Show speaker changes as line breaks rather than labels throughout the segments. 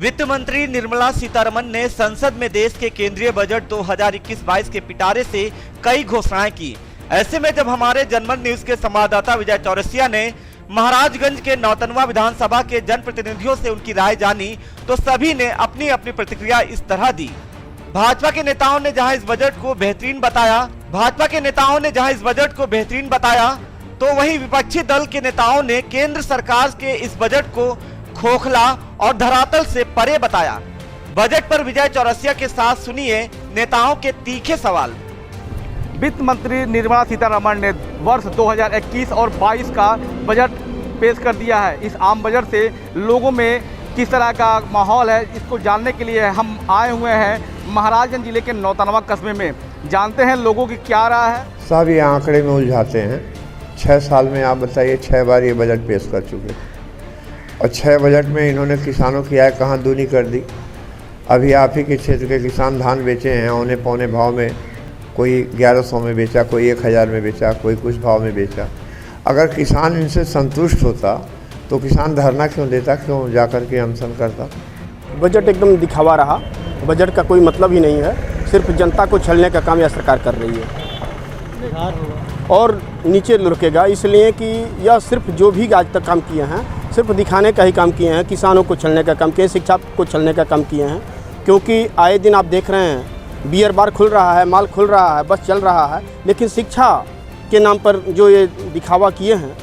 वित्त मंत्री निर्मला सीतारमण ने संसद में देश के केंद्रीय बजट 2021-22 के पिटारे से कई घोषणाएं की। ऐसे में जब हमारे जनमत न्यूज के संवाददाता विजय चौरसिया ने महाराजगंज के नौतनवा विधानसभा के जनप्रतिनिधियों से उनकी राय जानी तो सभी ने अपनी अपनी प्रतिक्रिया इस तरह दी। भाजपा के नेताओं ने जहां इस बजट को बेहतरीन बताया, तो वहीं विपक्षी दल के नेताओं ने केंद्र सरकार के इस बजट को खोखला और धरातल से परे बताया। बजट पर विजय चौरसिया के साथ सुनिए नेताओं के तीखे सवाल।
वित्त मंत्री निर्मला सीतारमण ने वर्ष 2021 और 22 का बजट पेश कर दिया है। इस आम बजट से लोगों में किस तरह का माहौल है, इसको जानने के लिए हम आए हुए हैं महाराजगंज जिले के नौतनवा कस्बे में। जानते हैं लोगों की क्या राय है।
सब ये आंकड़े में उलझाते हैं। 6 साल में आप बताइए 6 बार ये बजट पेश कर चुके और 6 बजट में इन्होंने किसानों की आय कहाँ दूनी कर दी। अभी आप ही के क्षेत्र के किसान धान बेचे हैं औने पौने भाव में, कोई 1100 में बेचा, कोई 1000 में बेचा, कोई कुछ भाव में बेचा। अगर किसान इनसे संतुष्ट होता तो किसान धरना क्यों देता, क्यों जाकर के अनशन करता।
बजट एकदम दिखावा रहा। बजट का कोई मतलब ही नहीं है, सिर्फ जनता को छलने का काम यह सरकार कर रही है और नीचे लुढ़केगा, इसलिए कि यह सिर्फ जो भी आज तक काम किए हैं सिर्फ दिखाने का ही काम किए हैं। किसानों को छलने का काम किए हैं, शिक्षा को छलने का काम किए हैं। क्योंकि आए दिन आप देख रहे हैं बियर बार खुल रहा है, माल खुल रहा है, बस चल रहा है, लेकिन शिक्षा के नाम पर जो ये दिखावा किए हैं,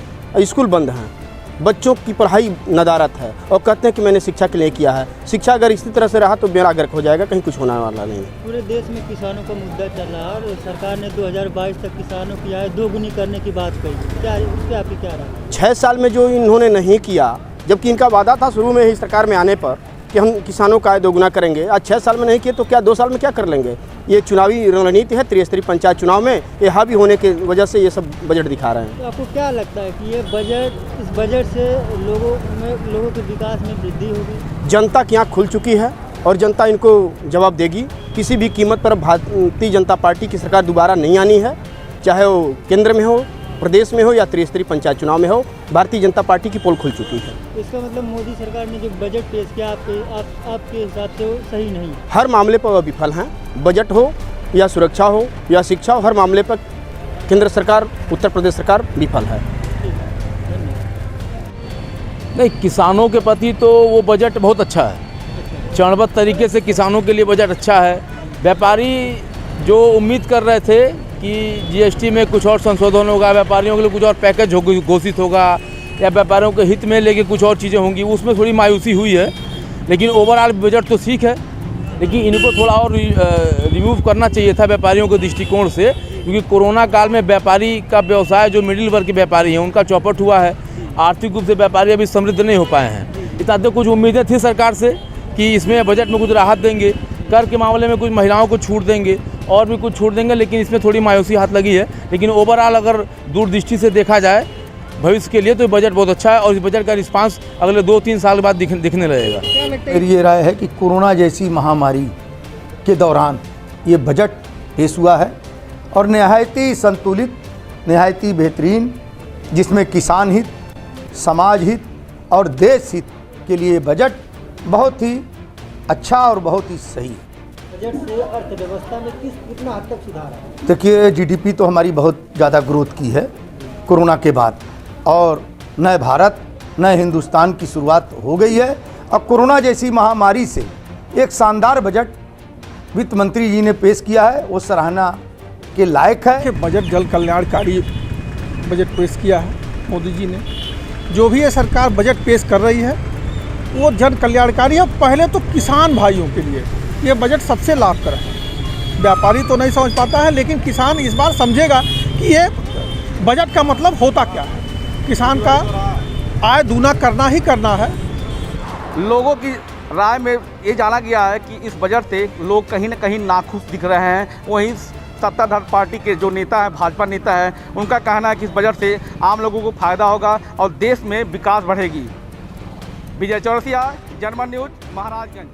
स्कूल बंद हैं, बच्चों की पढ़ाई नदारत है और कहते हैं कि मैंने शिक्षा के लिए किया है। शिक्षा अगर इसी तरह से रहा तो बेड़ा गर्क हो जाएगा, कहीं कुछ होने वाला नहीं।
पूरे देश में किसानों का मुद्दा चल रहा है और सरकार ने 2022 तक किसानों की आय दोगुनी करने की बात कही। क्या उस पर आपकी क्या राय?
6 साल में जो इन्होंने नहीं किया, जबकि इनका वादा था शुरू में ही सरकार में आने पर कि हम किसानों का आय दोगुना करेंगे, आज 6 साल में नहीं किए तो क्या 2 साल में क्या कर लेंगे। ये चुनावी रणनीति है, त्रिस्तरीय पंचायत चुनाव में ये हावी होने की वजह से ये सब बजट दिखा रहे हैं।
तो आपको क्या लगता है कि ये बजट, इस बजट से लोगों के विकास में वृद्धि होगी?
जनता की आँख खुल चुकी है और जनता इनको जवाब देगी। किसी भी कीमत पर भारतीय जनता पार्टी की सरकार दोबारा नहीं आनी है, चाहे वो केंद्र में हो, प्रदेश में हो या त्रिस्तरीय पंचायत चुनाव में हो। भारतीय जनता पार्टी की पोल खुल चुकी है।
इसका मतलब मोदी सरकार ने जो बजट पेश किया आपके हिसाब से वो सही नहीं है?
हर मामले पर वह विफल हैं। बजट हो या सुरक्षा हो या शिक्षा हो, हर मामले पर केंद्र सरकार, उत्तर प्रदेश सरकार विफल है।
नहीं, किसानों के प्रति तो वो बजट बहुत अच्छा है। चरणबद्ध तरीके से किसानों के लिए बजट अच्छा है। व्यापारी जो उम्मीद कर रहे थे कि जीएसटी में कुछ और संशोधन होगा, व्यापारियों के लिए कुछ और पैकेज घोषित होगा या व्यापारियों के हित में लेके कुछ और चीज़ें होंगी, उसमें थोड़ी मायूसी हुई है। लेकिन ओवरऑल बजट तो ठीक है, लेकिन इनको थोड़ा और रिमूव करना चाहिए था व्यापारियों के दृष्टिकोण से, क्योंकि कोरोना काल में व्यापारी का व्यवसाय, जो मिडिल वर्ग के व्यापारी हैं, उनका चौपट हुआ है। आर्थिक रूप से व्यापारी अभी समृद्ध नहीं हो पाए हैं। इतना तो कुछ उम्मीदें थी सरकार से कि इसमें बजट में कुछ राहत देंगे, कर के मामले में कुछ महिलाओं को छूट देंगे और भी कुछ छूट देंगे, लेकिन इसमें थोड़ी मायूसी हाथ लगी है। लेकिन ओवरऑल अगर दूरदृष्टि से देखा जाए भविष्य के लिए तो बजट बहुत अच्छा है और इस बजट का रिस्पांस अगले 2-3 साल बाद दिखने लगेगा।
मेरी ये राय है कि कोरोना जैसी महामारी के दौरान ये बजट पेश हुआ है और नहायत ही संतुलित, नहायत ही बेहतरीन, जिसमें किसान हित, समाज हित और देश हित के लिए बजट बहुत ही अच्छा और बहुत ही सही है।
बजट से अर्थव्यवस्था में कितना हद तक सुधार है?
देखिए, जीडीपी तो हमारी बहुत ज़्यादा ग्रोथ की है कोरोना के बाद और नए भारत, नए हिंदुस्तान की शुरुआत हो गई है। और कोरोना जैसी महामारी से एक शानदार बजट वित्त मंत्री जी ने पेश किया है, वो सराहना के लायक है।
बजट जन कल्याणकारी बजट पेश किया है मोदी जी ने। जो भी ये सरकार बजट पेश कर रही है वो जन कल्याणकारी है। पहले तो किसान भाइयों के लिए ये बजट सबसे लाभकर है। व्यापारी तो नहीं समझ पाता है, लेकिन किसान इस बार समझेगा कि ये बजट का मतलब होता क्या है। किसान का आय दूना करना ही करना है।
लोगों की राय में ये जाना गया है कि इस बजट से लोग कहीं ना कहीं नाखुश दिख रहे हैं। वहीं सत्ताधार पार्टी के जो नेता हैं, भाजपा नेता हैं, उनका कहना है कि इस बजट से आम लोगों को फायदा होगा और देश में विकास बढ़ेगी। विजय चौरसिया, जनमत न्यूज, महाराजगंज।